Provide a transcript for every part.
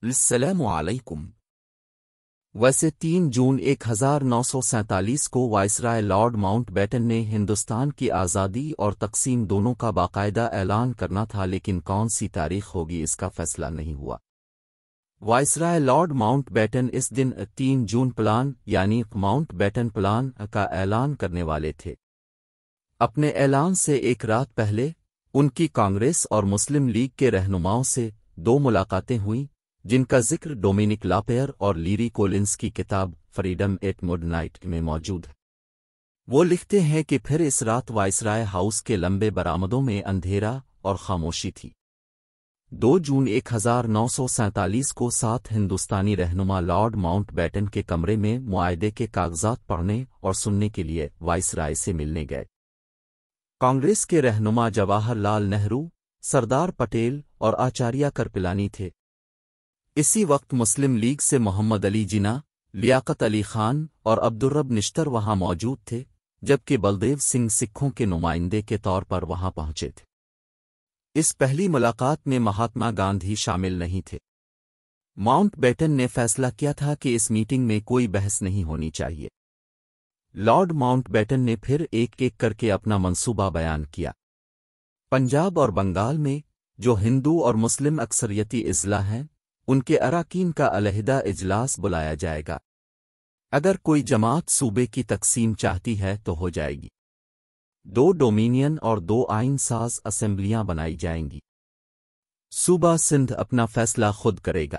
السلام علیکم۔ ویسے 3 جون 1947 کو وائسرائے لارڈ ماؤنٹ بیٹن نے ہندوستان کی آزادی اور تقسیم دونوں کا باقاعدہ اعلان کرنا تھا، لیکن کون سی تاریخ ہوگی اس کا فیصلہ نہیں ہوا۔ وائسرائے لارڈ ماؤنٹ بیٹن اس دن 3 جون پلان یعنی ماؤنٹ بیٹن پلان کا اعلان کرنے والے تھے۔ اپنے اعلان سے ایک رات پہلے ان کی کانگریس اور مسلم لیگ کے رہنماؤں سے 2 ملاقاتیں ہوئیں، جن کا ذکر ڈومینک لاپیئر اور لیری کولنز کی کتاب فریڈم ایٹ مڈ نائٹ میں موجود ہے۔ وہ لکھتے ہیں کہ پھر اس رات وائسرائے ہاؤس کے لمبے برآمدوں میں اندھیرا اور خاموشی تھی۔ 2 جون 1947 کو 7 ہندوستانی رہنما لارڈ ماؤنٹ بیٹن کے کمرے میں معاہدے کے کاغذات پڑھنے اور سننے کے لیے وائسرائے سے ملنے گئے۔ کانگریس کے رہنما جواہر لال نہرو، سردار پٹیل اور آچاریہ کرپلانی تھے۔ اسی وقت مسلم لیگ سے محمد علی جناح، لیاقت علی خان اور عبدالرب نشتر وہاں موجود تھے، جبکہ بلدیو سنگھ سکھوں کے نمائندے کے طور پر وہاں پہنچے تھے۔ اس پہلی ملاقات میں مہاتما گاندھی شامل نہیں تھے۔ ماؤنٹ بیٹن نے فیصلہ کیا تھا کہ اس میٹنگ میں کوئی بحث نہیں ہونی چاہیے۔ لارڈ ماؤنٹ بیٹن نے پھر ایک ایک کر کے اپنا منصوبہ بیان کیا۔ پنجاب اور بنگال میں جو ہندو اور مسلم اکثریتی اضلاع ہیں، ان کے اراکین کا علیحدہ اجلاس بلایا جائے گا۔ اگر کوئی جماعت صوبے کی تقسیم چاہتی ہے تو ہو جائے گی۔ 2 ڈومینین اور 2 آئین ساز اسمبلیاں بنائی جائیں گی۔ صوبہ سندھ اپنا فیصلہ خود کرے گا۔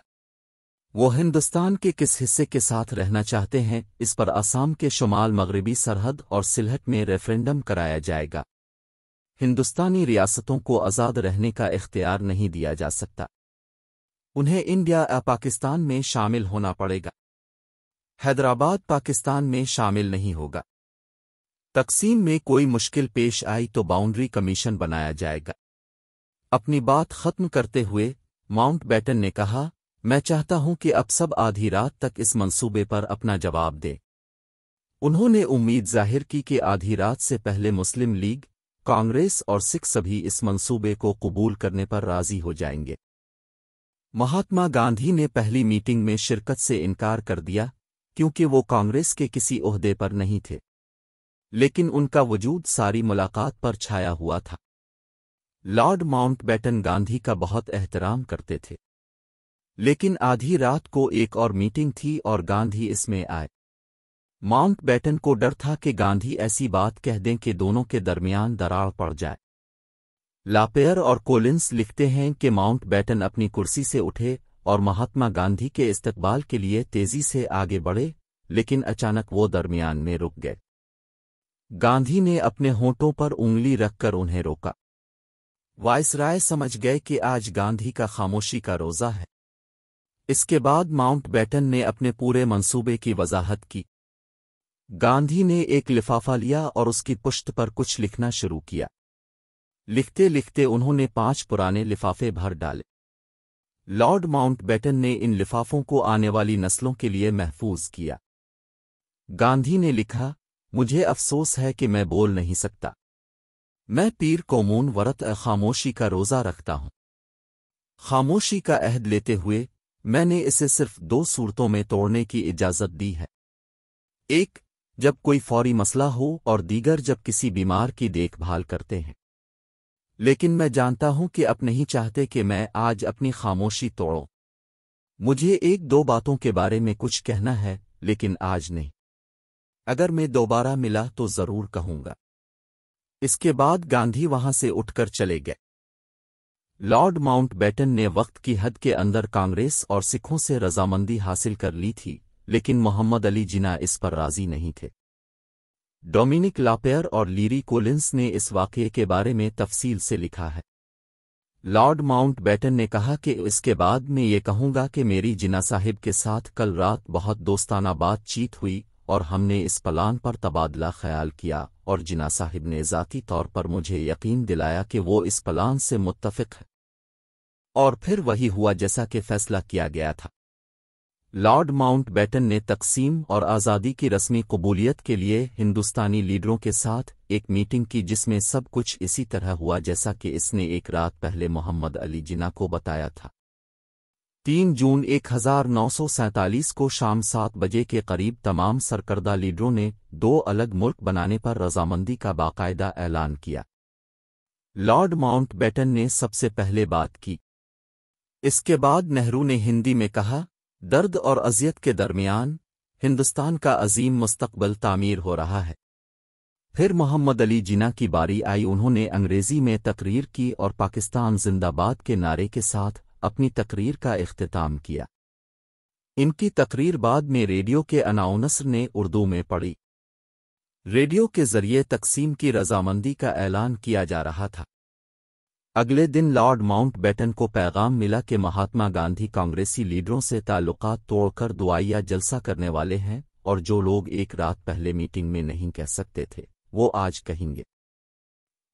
وہ ہندوستان کے کس حصے کے ساتھ رہنا چاہتے ہیں، اس پر آسام کے شمال مغربی سرحد اور سلہٹ میں ریفرنڈم کرایا جائے گا۔ ہندوستانی ریاستوں کو آزاد رہنے کا اختیار نہیں دیا جا سکتا۔ انہیں انڈیا پاکستان میں شامل ہونا پڑے گا۔ حیدرآباد پاکستان میں شامل نہیں ہوگا۔ تقسیم میں کوئی مشکل پیش آئی تو باؤنڈری کمیشن بنایا جائے گا۔ اپنی بات ختم کرتے ہوئے ماؤنٹ بیٹن نے کہا، میں چاہتا ہوں کہ اب سب آدھی رات تک اس منصوبے پر اپنا جواب دیں۔ انہوں نے امید ظاہر کی کہ آدھی رات سے پہلے مسلم لیگ، کانگریس اور سکھ سبھی اس منصوبے کو قبول کرنے پر راضی ہو جائیں گے۔ مہاتما گاندھی نے پہلی میٹنگ میں شرکت سے انکار کر دیا کیونکہ وہ کانگریس کے کسی عہدے پر نہیں تھے، لیکن ان کا وجود ساری ملاقات پر چھایا ہوا تھا۔ لارڈ ماؤنٹ بیٹن گاندھی کا بہت احترام کرتے تھے، لیکن آدھی رات کو ایک اور میٹنگ تھی اور گاندھی اس میں آئے۔ ماؤنٹ بیٹن کو ڈر تھا کہ گاندھی ایسی بات کہہ دیں کہ دونوں کے درمیان دراڑ پڑ جائے۔ لاپیئر اور کولنز لکھتے ہیں کہ ماؤنٹ بیٹن اپنی کرسی سے اٹھے اور مہاتما گاندھی کے استقبال کے لیے تیزی سے آگے بڑھے، لیکن اچانک وہ درمیان میں رک گئے۔ گاندھی نے اپنے ہونٹوں پر انگلی رکھ کر انہیں روکا۔ وائسرائے سمجھ گئے کہ آج گاندھی کا خاموشی کا روزہ ہے۔ اس کے بعد ماؤنٹ بیٹن نے اپنے پورے منصوبے کی وضاحت کی۔ گاندھی نے ایک لفافہ لیا اور اس کی پشت پر کچھ لکھنا شروع کیا۔ لکھتے لکھتے انہوں نے 5 پرانے لفافے بھر ڈالے۔ لارڈ ماؤنٹ بیٹن نے ان لفافوں کو آنے والی نسلوں کے لیے محفوظ کیا۔ گاندھی نے لکھا، مجھے افسوس ہے کہ میں بول نہیں سکتا۔ میں پیر کومون ورت خاموشی کا روزہ رکھتا ہوں۔ خاموشی کا عہد لیتے ہوئے میں نے اسے صرف 2 صورتوں میں توڑنے کی اجازت دی ہے۔ ایک، جب کوئی فوری مسئلہ ہو، اور دیگر جب کسی بیمار کی دیکھ بھال کرتے ہیں۔ لیکن میں جانتا ہوں کہ اب نہیں چاہتے کہ میں آج اپنی خاموشی توڑوں۔ مجھے 1-2 باتوں کے بارے میں کچھ کہنا ہے، لیکن آج نہیں۔ اگر میں دوبارہ ملا تو ضرور کہوں گا۔ اس کے بعد گاندھی وہاں سے اٹھ کر چلے گئے۔ لارڈ ماؤنٹ بیٹن نے وقت کی حد کے اندر کانگریس اور سکھوں سے رضامندی حاصل کر لی تھی، لیکن محمد علی جناح اس پر راضی نہیں تھے۔ ڈومینک لاپیئر اور لیری کولنز نے اس واقعے کے بارے میں تفصیل سے لکھا ہے۔ لارڈ ماؤنٹ بیٹن نے کہا کہ اس کے بعد میں یہ کہوں گا کہ میری جناح صاحب کے ساتھ کل رات بہت دوستانہ بات چیت ہوئی اور ہم نے اس پلان پر تبادلہ خیال کیا، اور جناح صاحب نے ذاتی طور پر مجھے یقین دلایا کہ وہ اس پلان سے متفق ہے، اور پھر وہی ہوا جیسا کہ فیصلہ کیا گیا تھا۔ لارڈ ماؤنٹ بیٹن نے تقسیم اور آزادی کی رسمی قبولیت کے لیے ہندوستانی لیڈروں کے ساتھ ایک میٹنگ کی، جس میں سب کچھ اسی طرح ہوا جیسا کہ اس نے ایک رات پہلے محمد علی جناح کو بتایا تھا۔ 3 جون 1947 کو شام 7 بجے کے قریب تمام سرکردہ لیڈروں نے 2 الگ ملک بنانے پر رضامندی کا باقاعدہ اعلان کیا۔ لارڈ ماؤنٹ بیٹن نے سب سے پہلے بات کی۔ اس کے بعد نہرو نے ہندی میں کہا، درد اور اذیت کے درمیان ہندوستان کا عظیم مستقبل تعمیر ہو رہا ہے۔ پھر محمد علی جناح کی باری آئی، انہوں نے انگریزی میں تقریر کی اور پاکستان زندہ باد کے نعرے کے ساتھ اپنی تقریر کا اختتام کیا۔ ان کی تقریر بعد میں ریڈیو کے اناؤنسر نے اردو میں پڑھی۔ ریڈیو کے ذریعے تقسیم کی رضامندی کا اعلان کیا جا رہا تھا۔ اگلے دن لارڈ ماؤنٹ بیٹن کو پیغام ملا کہ مہاتما گاندھی کانگریسی لیڈروں سے تعلقات توڑ کر دعائیہ جلسہ کرنے والے ہیں، اور جو لوگ ایک رات پہلے میٹنگ میں نہیں کہہ سکتے تھے وہ آج کہیں گے۔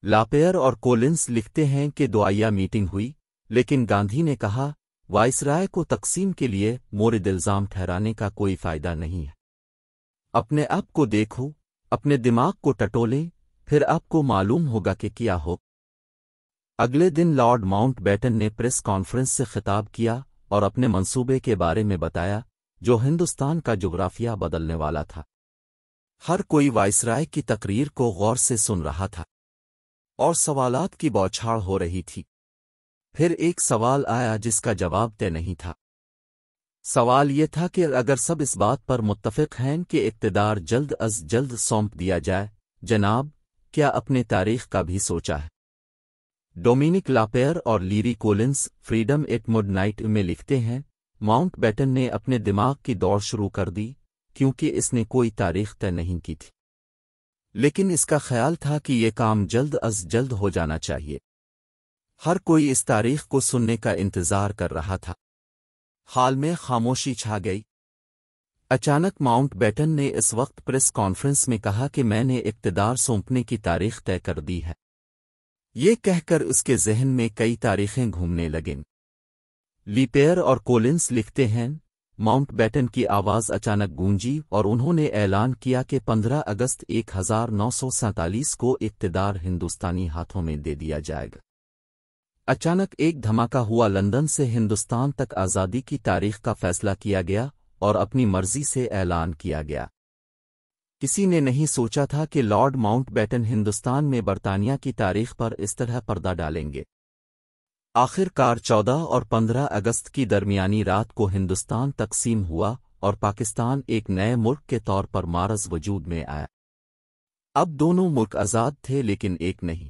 لاپیئر اور کولنس لکھتے ہیں کہ دعائیہ میٹنگ ہوئی، لیکن گاندھی نے کہا، وائسرائے کو تقسیم کے لیے مورد الزام ٹھہرانے کا کوئی فائدہ نہیں ہے۔ اپنے آپ کو دیکھو، اپنے دماغ کو ٹٹولیں، پھر آپ کو معلوم ہوگا کہ کیا ہو۔ اگلے دن لارڈ ماؤنٹ بیٹن نے پریس کانفرنس سے خطاب کیا اور اپنے منصوبے کے بارے میں بتایا جو ہندوستان کا جغرافیہ بدلنے والا تھا۔ ہر کوئی وائسرائے کی تقریر کو غور سے سن رہا تھا اور سوالات کی بوچھاڑ ہو رہی تھی۔ پھر ایک سوال آیا جس کا جواب طے نہیں تھا۔ سوال یہ تھا کہ اگر سب اس بات پر متفق ہیں کہ اقتدار جلد از جلد سونپ دیا جائے، جناب، کیا اپنے تاریخ کا بھی سوچا ہے؟ ڈومینک لاپیئر اور Larry Collins Freedom at Midnight میں لکھتے ہیں، ماؤنٹ بیٹن نے اپنے دماغ کی دوڑ شروع کر دی کیونکہ اس نے کوئی تاریخ طے نہیں کی تھی، لیکن اس کا خیال تھا کہ یہ کام جلد از جلد ہو جانا چاہیے۔ ہر کوئی اس تاریخ کو سننے کا انتظار کر رہا تھا۔ حال میں خاموشی چھا گئی۔ اچانک ماؤنٹ بیٹن نے اس وقت پریس کانفرنس میں کہا کہ میں نے اقتدار سونپنے کی تاریخ طے کر دی ہے۔ یہ کہہ کر اس کے ذہن میں کئی تاریخیں گھومنے لگیں۔ لیپیئر اور کولنس لکھتے ہیں، ماؤنٹ بیٹن کی آواز اچانک گونجی اور انہوں نے اعلان کیا کہ 15 اگست 1947 کو اقتدار ہندوستانی ہاتھوں میں دے دیا جائے گا۔ اچانک ایک دھماکہ ہوا، لندن سے ہندوستان تک آزادی کی تاریخ کا فیصلہ کیا گیا اور اپنی مرضی سے اعلان کیا گیا۔ کسی نے نہیں سوچا تھا کہ لارڈ ماؤنٹ بیٹن ہندوستان میں برطانیہ کی تاریخ پر اس طرح پردہ ڈالیں گے۔ آخر کار 14 اور 15 اگست کی درمیانی رات کو ہندوستان تقسیم ہوا اور پاکستان ایک نئے ملک کے طور پر معرض وجود میں آیا۔ اب دونوں ملک آزاد تھے لیکن ایک نہیں۔